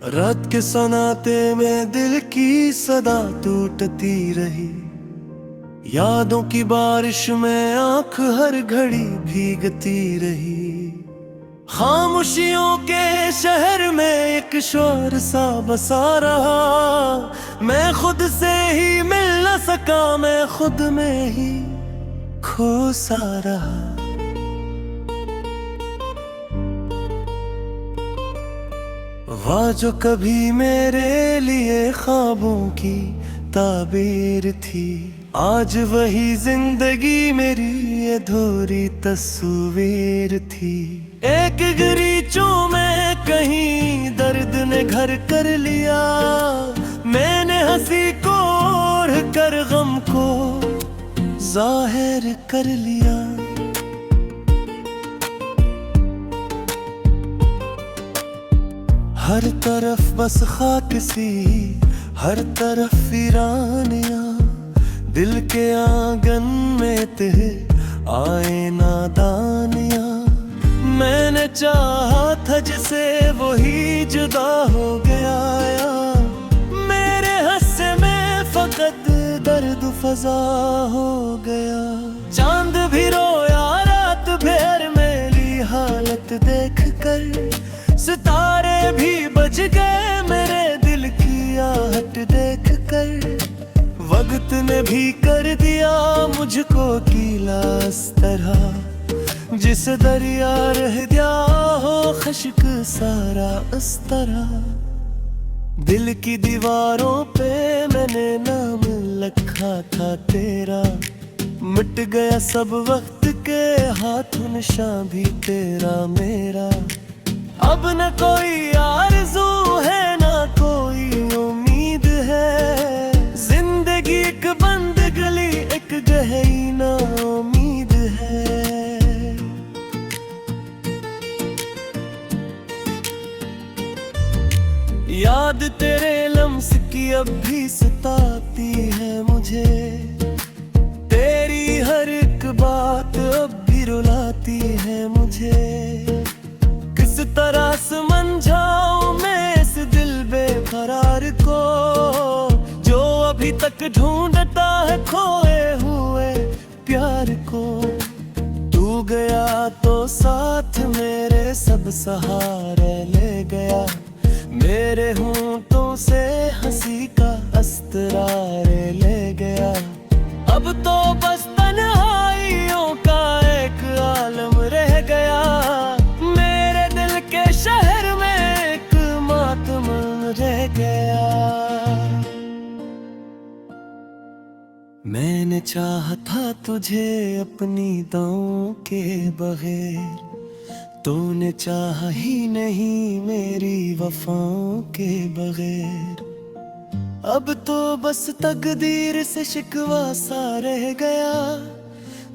रात के सन्नाटे में दिल की सदा टूटती रही। यादों की बारिश में आंख हर घड़ी भीगती रही। खामोशियों के शहर में एक शोर सा बसा रहा। मैं खुद से ही मिल न सका, मैं खुद में ही खो सा रहा। वह जो कभी मेरे लिए ख्वाबों की ताबीर थी, आज वही जिंदगी मेरी अधूरी तस्वीर थी। एक गरीचों में कहीं दर्द ने घर कर लिया। मैंने हंसी को ओढ़ कर गम को जाहिर कर लिया। हर तरफ बस खाक सी, हर तरफ वीरानियां। दिल के आंगन में ते आए नादानियां। मैंने चाहा था जिसे वही जुदा हो गया। मेरे हंसे में फकत दर्द फजा हो गया। चांद भी रोया रात भर मेरी हालत देख कर। सितारे भी बज गए मेरे दिल की आहट देख कर। वक्त ने भी कर दिया मुझको गीला इस तरह, जिस दरिया रह गया हो खश्क सारा इस तरह। दिल की दीवारों पे मैंने नाम लिखा था तेरा। मिट गया सब वक्त के हाथों निशां भी तेरा मेरा। अब न कोई आरज़ू है न कोई उम्मीद है। जिंदगी एक बंद गली एक गहरी ना उम्मीद है। याद तेरे लम्स की अब भी सताती है मुझे। तेरी हर एक बात अब भी रुलाती है मुझे। किस तरह समझाऊं मैं इस दिल बेकरार को, जो अभी तक ढूंढता है खोए हुए प्यार को। तू गया तो साथ मेरे सब सहारे ले गया। मेरे होंठों से हंसी का अस्त्रारे ले गया। अब तो बस तन्हाइयों का एक आलम रह गया। शहर में एक मातम रह गया। मैंने चाहा था तुझे अपनी दाओं के बगैर। तूने चाहा ही नहीं मेरी वफाओं के बगैर। अब तो बस तकदीर से शिकवा सा रह गया।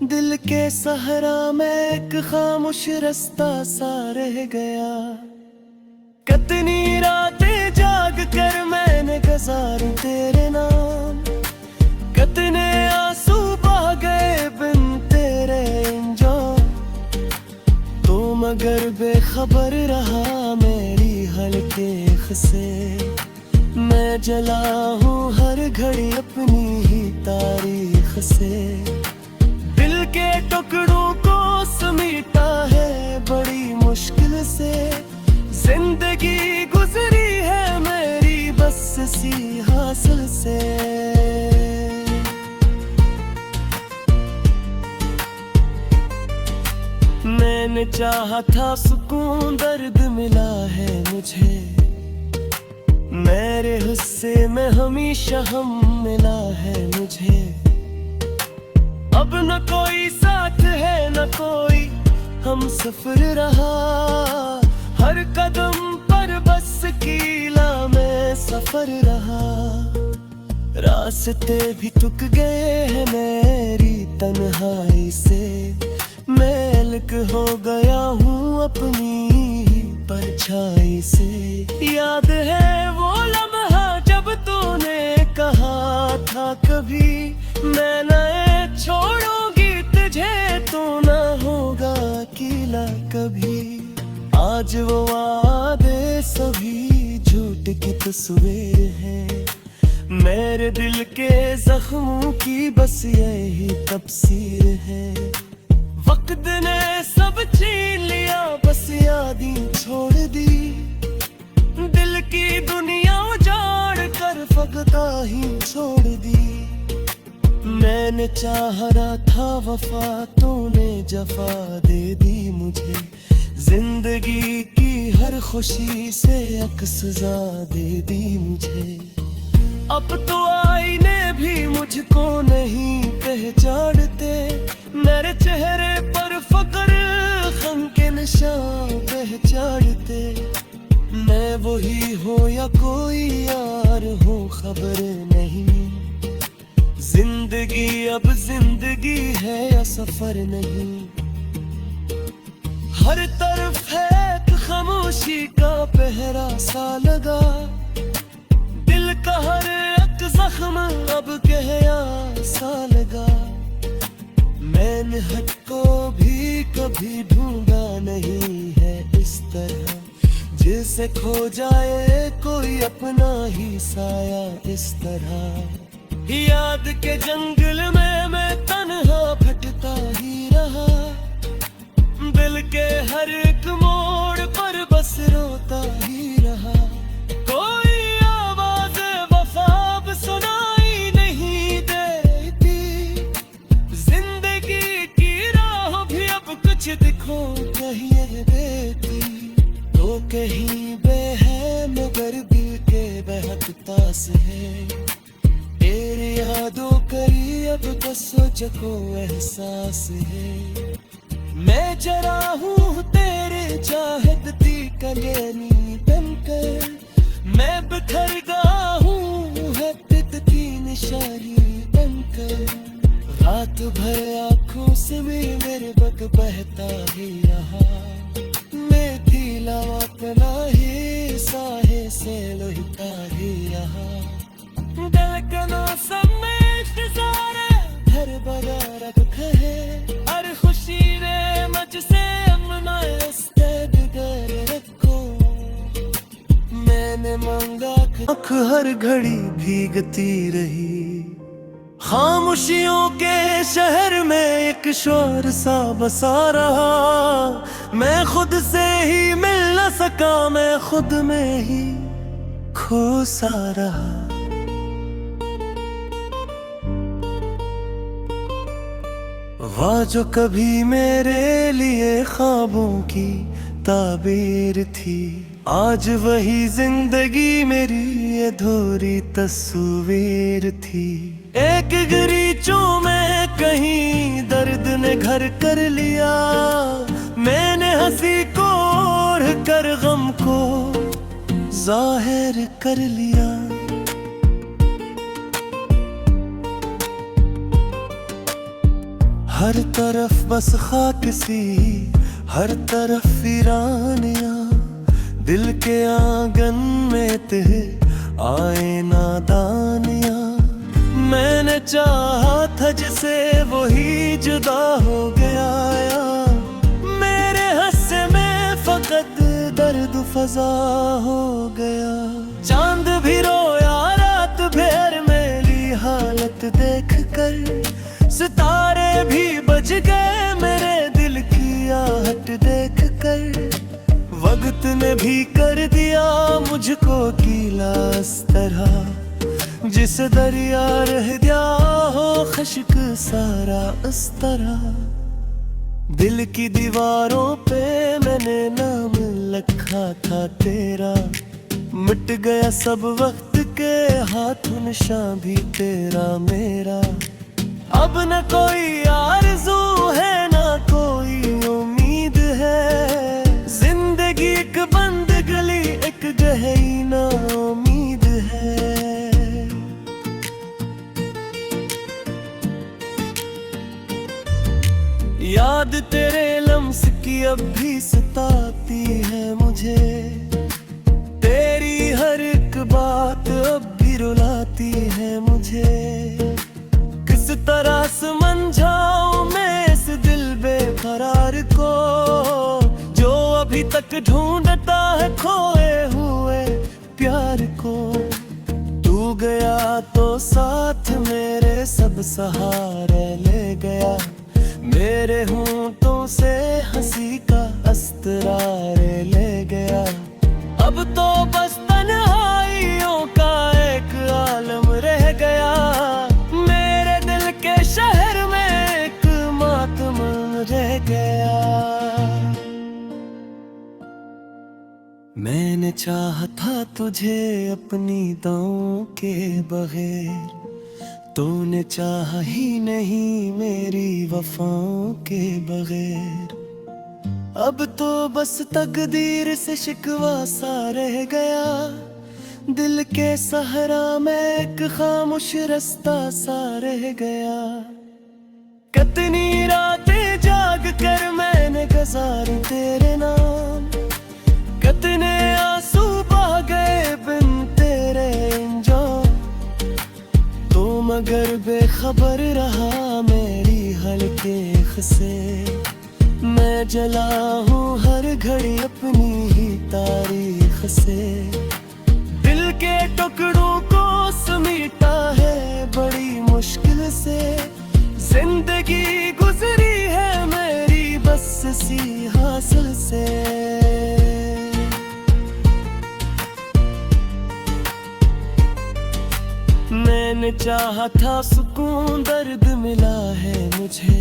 दिल के सहरा में एक खामोश रास्ता सा रह गया। कितनी रातें जाग कर मैंने गुजारी तेरे नाम। कितने आंसू बह गए बिन तेरे इंजाम। तू मगर बेखबर रहा मेरी हल्के से। मैं जला हूँ हर घड़ी अपनी ही तारीख से। दिल के टुकड़ों को समेटा है बड़ी मुश्किल से। जिंदगी गुजरी है मेरी बस सी हासिल से। मैंने चाहा था सुकून दर्द मिला है मुझे। मेरे हिस्से में हमेशा हम मिला है मुझे। अब न कोई साथ है न कोई हम सफर रहा। हर कदम पर बस कीला में सफर रहा। रास्ते भी टूट गए हैं मेरी तन्हाई से। मैं अलग हो गया हूँ अपनी परछाई से। याद है वो लम्हा जब तूने कहा था कभी मैं नए छोड़ूंगी तुझे, तू ना होगा अकेला कभी। आज वो वादे सभी झूठे सवेर है। मेरे दिल के जख्मों की बस यही तफसीर है। वक्त ने सब छीन लिया, बस यादें छोड़ दी। दिल की दुनिया उजाड़ कर फकता ही छोड़ दी। मैंने चाह रहा था वफा, तूने जफा दे दी मुझे। जिंदगी की हर खुशी से अक्सजा दे दी मुझे। अब तो आईने भी मुझको नहीं पहचानते। मेरे चेहरे पर फक्र गम के निशान पहचानते। मैं वही हूँ या कोई यार हूँ खबर नहीं। जिंदगी अब जिंदगी है या सफर नहीं। हर तरफ है एक खामोशी का पहरा सा लगा। दिल का हर एक जख्म अब कहया सा लगा। मैंने हद को भी कभी ढूंढा नहीं है इस तरह, जिसे खो जाए कोई अपना ही साया इस तरह। याद के जंगल में मैं तन्हा भटका ही रहा। दिल के हर एक मोड़ पर बस रोता ही रहा। कोई आवाज वफा सुनाई नहीं देती। जिंदगी की राह भी अब कुछ दिखो कहिए देती। तो कहीं बे है मगर दिल के बहकता से है। तेरी यादों करी अब तो सोच को एहसास है। मैं जरा हूँ तेरे चाहत दी कलेनी बनकर। मैं बिखर गया हूँ है की निशानी बनकर। रात भर आँखों से मेरे बक बहता ही रहा। मैं थी लावा अपना ही साहे से लोहिता ही रहा। धड़कनों सब में इंतज़ार घर बना रखा है। हर खुशी ने मुझसे अपना इस्तेदार रखो। मैंने मांगा आँख हर घड़ी भीगती रही। खामोशियों के शहर में एक शोर सा बसा रहा। मैं खुद से ही मिल न सका, मैं खुद में ही खो सा रहा। वाह जो कभी मेरे लिए ख्वाबों की ताबीर थी, आज वही जिंदगी मेरी अधूरी तस्वीर थी। एक गरीचों में कहीं दर्द ने घर कर लिया। मैंने हंसी को ओढ़ कर गम को जाहिर कर लिया। हर तरफ बस खाक सी, हर तरफ वीरानिया। दिल के आंगन में ते आए नादानिया। मैंने चाहा था जिसे वही जुदा हो गया। मेरे हंसे में फकत दर्द फजा हो गया। चांद भी रोया रात भर मेरी हालत देख कर। सितारे भी बज गए मेरे दिल की आहट देख कर। वक्त ने भी कर दिया मुझको गीला इस तरह, जिस दरिया रह गया हो खश्क सारा इस तरह। दिल की दीवारों पे मैंने नाम लिखा था तेरा। मिट गया सब वक्त के हाथों निशान भी तेरा मेरा। अब न कोई आरज़ू है ना कोई उम्मीद है। जिंदगी एक बंद गली एक गहरी ना उम्मीद है। याद तेरे लम्स की अब भी सताती है मुझे। तेरी हर एक बात अब भी रुलाती है मुझे। किस तरह समझाऊं मैं इस दिल बेकरार को, जो अभी तक ढूंढता है खोए हुए प्यार को। सहारे ले गया, मेरे होंठों से हंसी का अस्त्रारे ले गया। अब तो बस तन्हाइयों का एक आलम रह गया, मेरे दिल के शहर में एक मातम रह गया। मैंने चाहा था तुझे अपनी दांव के बगैर, तूने चाहा ही नहीं मेरी वफाओं के बगैर। अब तो बस तकदीर से शिकवा सा रह गया, दिल के सहरा में एक खामोश रास्ता सा रह गया। कितनी रातें जाग कर मैंने गुजारी तेरे नाम, कितने आंसू बह गए बिन तेरे अंजाम। तो मगर बेखबर रहा मेरी हल्के से, मैं जला हूँ हर घड़ी अपनी ही तारीख से। दिल के टुकड़ों को समेटा है बड़ी मुश्किल से, जिंदगी गुजरी है मेरी बस सी हासिल से। मैंने चाहा था सुकून, दर्द मिला है मुझे,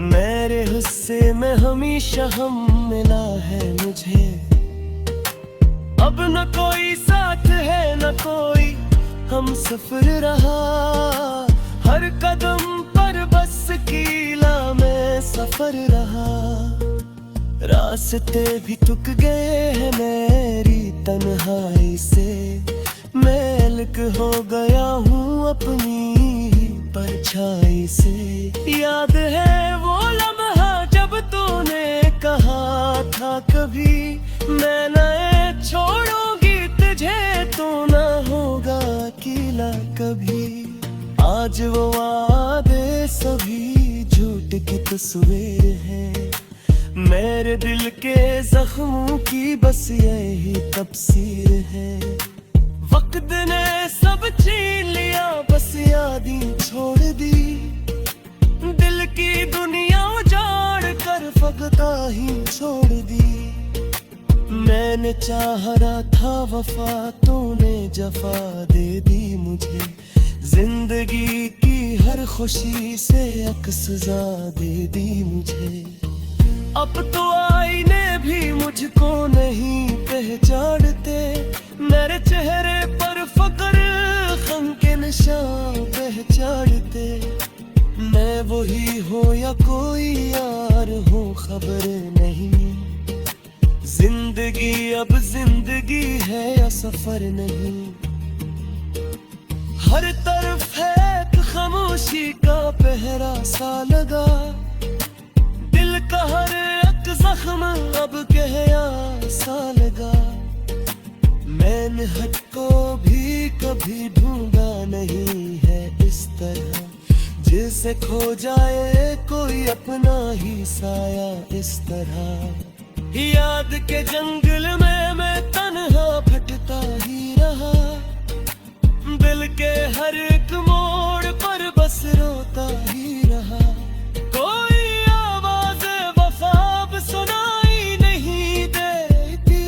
मेरे हिस्से में हमेशा हम मिला है मुझे। अब न कोई साथ है न कोई हम सफर रहा, हर कदम पर बस कीला में सफर रहा। रास्ते भी टूट गए हैं मेरी तन्हाई से, मैं अलग हो गया हूँ अपनी परछाई से। याद है वो लम्हा जब तूने कहा था कभी मैं न छोड़ूंगी तुझे, तो न होगा अकेला कभी। आज वो वादे सभी झूठ की तस्वीर है, मेरे दिल के जख्मों की बस यही तफसीर है। वक्त ने सब छीन लिया बस यादें छोड़ दी, दिल की दुनिया उजाड़ कर फकता ही छोड़ दी। मैंने चाह रहा था वफा, तूने जफा दे दी मुझे, जिंदगी की हर खुशी से एक सजा दे दी मुझे। अब तो आईने भी मुझको नहीं पहचानते, मेरे चेहरे पर फक्र गम के निशान पहचानते। मैं वही हूँ या कोई यार हूँ खबर नहीं, जिंदगी अब जिंदगी है या सफर नहीं। हर तरफ है एक खामोशी का पहरा सा लगा, दिल का हर एक जख्म अब कहया सा लगा। मैंने हद को भी कभी ढूंढा नहीं है इस तरह, जिसे खो जाए कोई अपना ही साया इस तरह। याद के जंगल में मैं तन्हा भटकता ही रहा, दिल के हर एक मोड़ पर बस रोता ही रहा। कोई आवाज वफा अब सुनाई नहीं देती,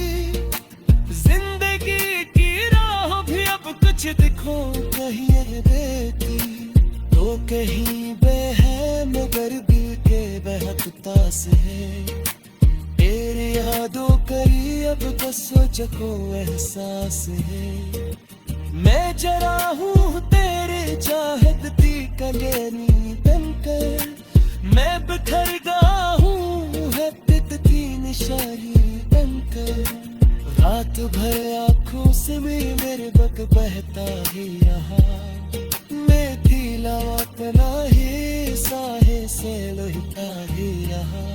जिंदगी की राह भी अब कुछ दिखो कहिए देती। तो कहीं बे है मगर दिल के बहकता से है, तेरी यादों करी अब तो सोच को एहसास है। मैं जरा हूँ तेरे चाहती कलेनी बनकर, मैं बिखर गया हूँ है पिटती निशानी बनकर। रात भर आँखों से मेरे बक बहता ही रहा, मैं दिलावा तना ही साहे से लोहिता ही रहा।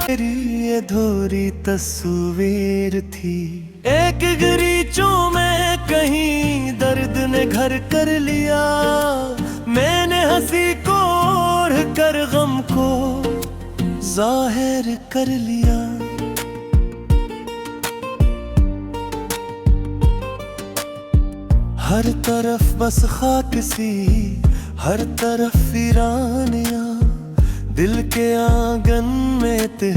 तेरी अधूरी तस्वीर थी, एक गरीचों में कहीं दर्द ने घर कर लिया। मैंने हंसी को ओढ़ कर गम को जाहिर कर लिया। हर तरफ बस खाक सी, हर तरफ वीरानियां, दिल के आंगन में ते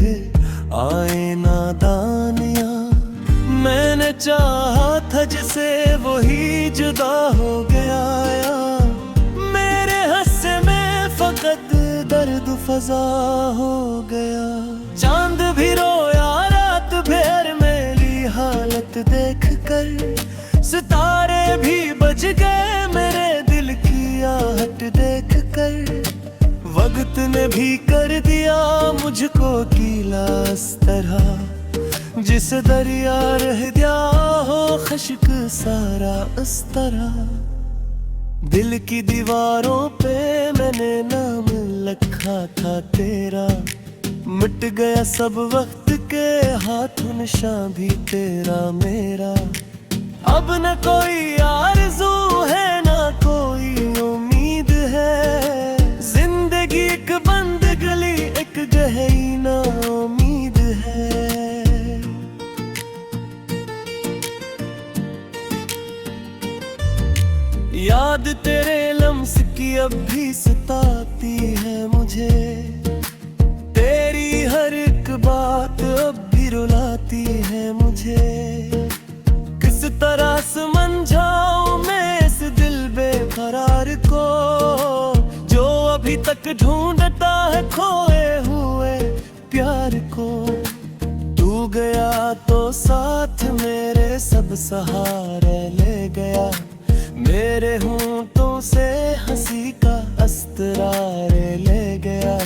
आए नादानियां। मैंने चाहा था जिसे वही जुदा हो गया, मेरे हंसे में फकत दर्द फजा हो गया। चांद भी रोया रात भर मेरी हालत देख कर, सितारे भी बज गए मेरे दिल की आहट देख कर। वक्त ने भी कर दिया मुझको गीला इस तरह, जिस दरिया रह गया हो खश्क सारा इस तरह। दिल की दीवारों पे मैंने नाम लिखा था तेरा, मिट गया सब वक्त के हाथों निशान भी तेरा मेरा। अब न कोई आरज़ू है ना कोई उम्मीद है, जिंदगी एक बंद गली एक गहरी ना उम्मीद है। याद तेरे लम्स की अब भी सताती है मुझे, तेरी हर एक बात अब भी रुलाती है मुझे। किस तरह समझाऊं मैं इस दिल बेकरार को, जो अभी तक ढूंढता है खोए हुए प्यार को। तू गया तो साथ मेरे सब सहारे ले गया, मेरे होंठों से हंसी का अस्त्रारे ले गया।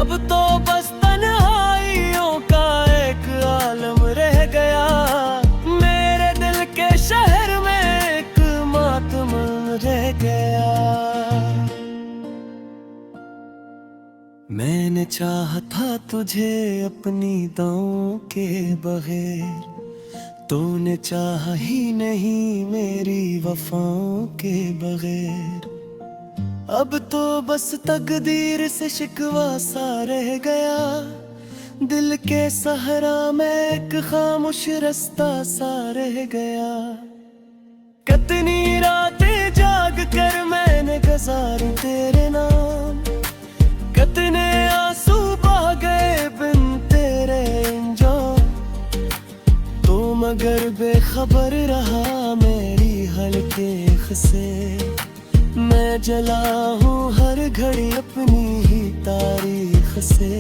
अब तो बस तन्हाइयों का एक आलम रह गया, मेरे दिल के शहर में एक मातम रह गया। मैंने चाहा था तुझे अपनी दाओं के बगैर, तूने चाहा ही नहीं मेरी वफाओं के बगैर। अब तो बस तकदीर से शिकवा सा रह गया, दिल के सहरा में एक खामोश रास्ता सा रह गया। कितनी रातें जाग कर मैंने गुजारी तेरे नाम, कितने आंसू बह गए बिन तेरे अंजाम। तो मगर बेखबर रहा मेरी हल्के से, मैं जला हूँ हर घड़ी अपनी ही तारीख से।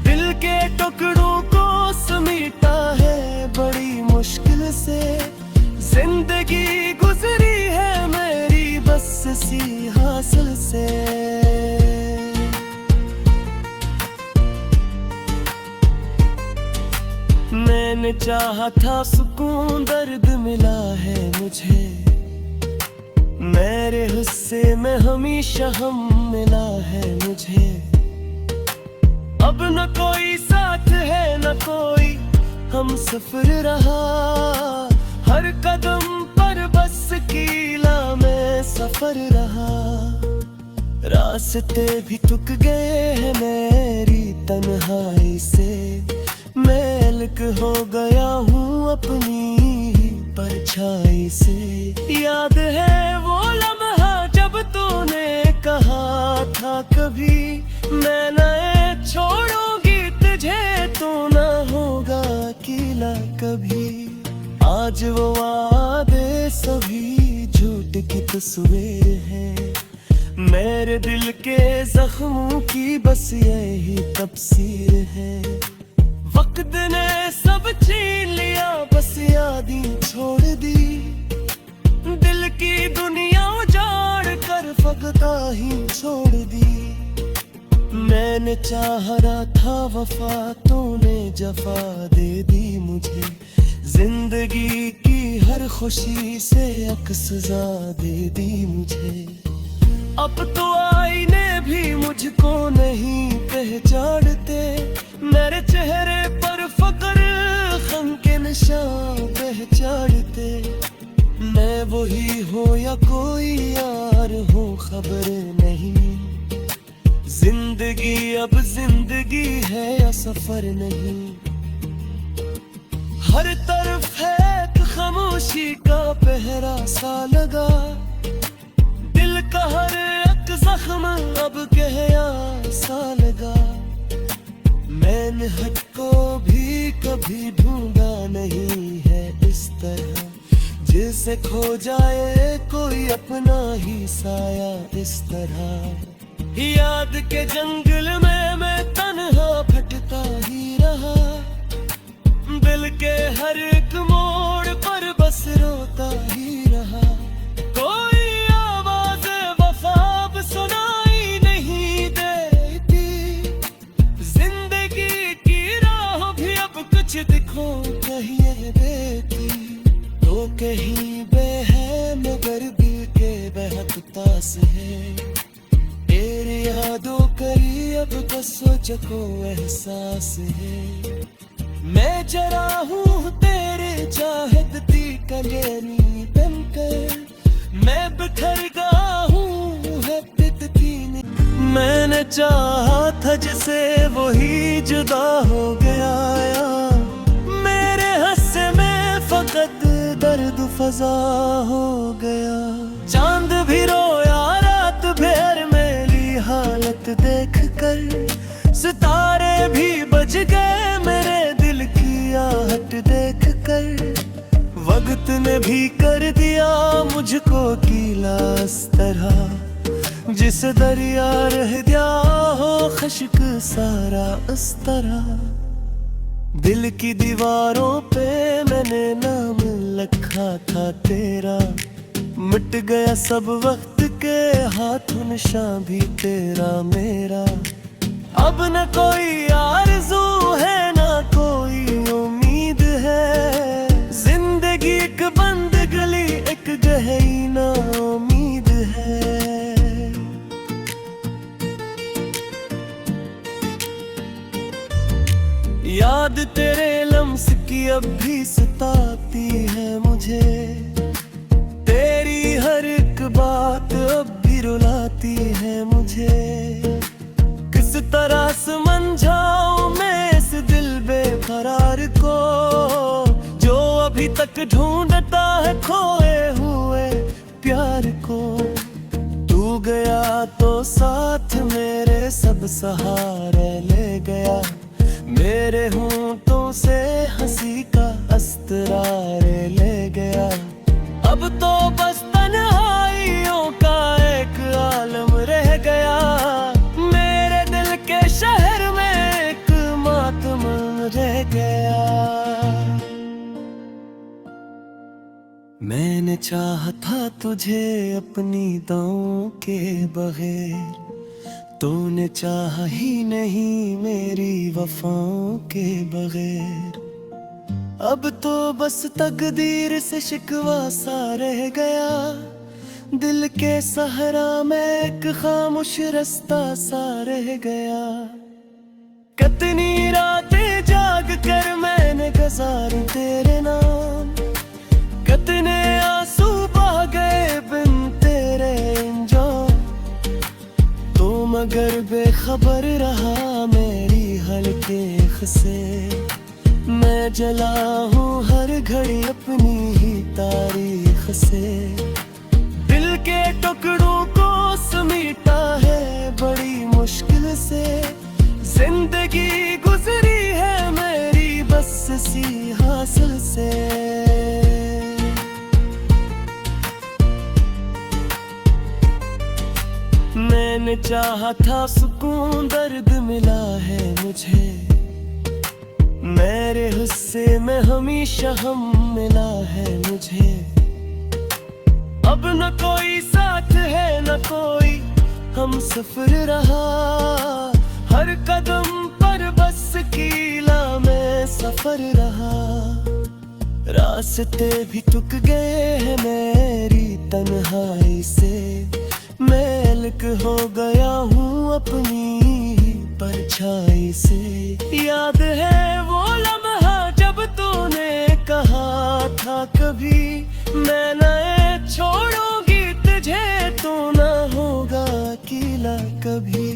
दिल के टुकड़ों को समेटा है बड़ी मुश्किल से, जिंदगी गुजरी है मेरी बस सी हासिल से। मैंने चाहा था सुकून दर्द मिला है मुझे, मेरे हिस्से में हमेशा हम मिला है मुझे। अब न कोई साथ है न कोई हम सफर रहा, हर कदम पर बस कीला में सफर रहा। रास्ते भी थक गए हैं मेरी तन्हाई से, मैं अलग हो गया हूँ अपनी परछाई से। याद है वो लम्हा जब तूने कहा था कभी मैं न छोड़ूंगी तुझे, तू न होगा अकेला कभी। आज वो वादे सभी झूठ की तस्वीर है, मेरे दिल के जख्मों की बस यही तफसीर है। वक्त ने सब छीन लिया बस यादें छोड़ दी, दिल की दुनिया उजाड़ कर फकता ही छोड़ दी। मैंने चाह रहा था वफा तूने जफा दे दी मुझे, जिंदगी की हर खुशी से अक्सजा दे दी मुझे। अब तो आईने भी मुझको नहीं पहचानते, मेरे चेहरे पर फक्र गम के निशान पहचानते। मैं वही हूँ या कोई यार हूँ खबर नहीं, जिंदगी अब जिंदगी है या सफर नहीं। हर तरफ है खामोशी खामोशी का पहरा सा लगा, दिल का हर एक जख्म अब कहया सा लगा। मैंने हद को भी कभी ढूंढा नहीं है इस तरह, जिसे खो जाए कोई अपना ही साया इस तरह। याद के जंगल में मैं तन्हा भटका ही रहा, दिल के हर एक मोड़ पर बस रोता ही रहा। कोई आवाज़ वफा अब सुनाई नहीं देती, जिंदगी की राह भी अब कुछ दिखो कहिए देती। तो कहीं बे है मगर दिल के बेहद पास है, तेरी यादों करी अब तो सोच को एहसास है। मैं जरा हूँ तेरे चाहत दी कलेनी बनकर, मैं बिखर गया हूँ है पिततीनी। मैंने चाहा था जिसे वही जुदा हो गया, मेरे हंसे में फकत दर्द फजा हो गया। चांद भी रोया रात भर मेरी हालत देख कर, सितारे भी बज गए मेरे दिल की आहट देख कर। वक्त ने भी कर दिया मुझको गीला इस तरह, जिस दरिया रह गया हो खश्क सारा इस तरह। दिल की दीवारों पे मैंने नाम लिखा था तेरा, मिट गया सब वक्त के हाथों निशान भी तेरा मेरा। अब न कोई आरज़ू है ना कोई उम्मीद है, जिंदगी एक बंद गली एक गहरी ना उम्मीद है। याद तेरे लम्स की अब भी सताती है मुझे, तेरी हर एक बात अब भी रुलाती है मुझे। किस तरह समझाऊं मैं इस दिल बेकरार को, जो अभी तक ढूंढता है खोए हुए प्यार को। तू गया तो साथ मेरे सब सहारे ले गया, मेरे होंठों से हंसी का अस्त्रारे ले गया। अब तो बस तन्हाइयों का एक आलम रह गया, मेरे दिल के शहर में एक मातम रह गया। मैंने चाहा था तुझे अपनी दाओं के बगैर, तूने चाहा ही नहीं मेरी वफाओं के बगैर। अब तो बस तकदीर से शिकवा सा रह गया, दिल के सहरा में एक खामोश रास्ता सा रह गया। कितनी रातें जाग कर मैंने गुजारी तेरे नाम, कितने आंसू बह गए बिन तेरे अंजाम। तो मगर बेखबर रहा मेरी हल्के से, मैं जला हूँ हर घड़ी अपनी ही तारीख से। दिल के टुकड़ों को समेटा है बड़ी मुश्किल से, जिंदगी गुजरी है मेरी बस सी हासिल से। मैंने चाहा था सुकून दर्द मिला है मुझे, मेरे हिस्से में हमेशा हम मिला है मुझे। अब न कोई साथ है न कोई हम सफर रहा, हर कदम पर बस कीला में सफर रहा। रास्ते भी टूट गए हैं मेरी तन्हाई से, मैं अलग हो गया हूँ अपनी परछाई से। याद है वो लम्हा जब तूने कहा था कभी मैं न छोड़ूंगी तुझे, तू ना होगा अकेला कभी।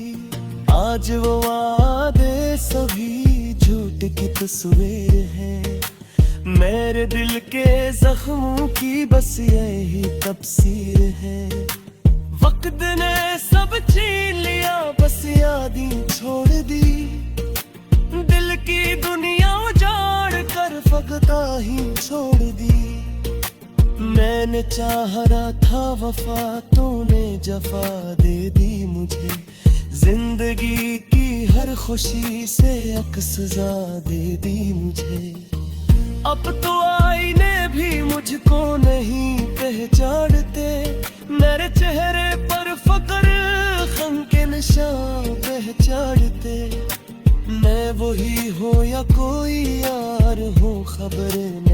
आज वो वादे सभी झूठ की तस्वीर है, मैं मेरे दिल के जख्मों की बस यही तफसीर है। वक्त ने सब छीन लिया, बस यादें छोड़ दी। दिल की दुनिया उजाड़ कर फकता ही छोड़ दी। मैंने चाह रहा था वफा, तूने जफा दे दी मुझे। जिंदगी की हर खुशी से अक्सजा दे दी मुझे। अब तो आईने भी मुझको नहीं पहचानते, मेरे चेहरे पर फक्र गम के निशान पहचानते। मैं वही हूँ या कोई यार हूँ खबर नहीं।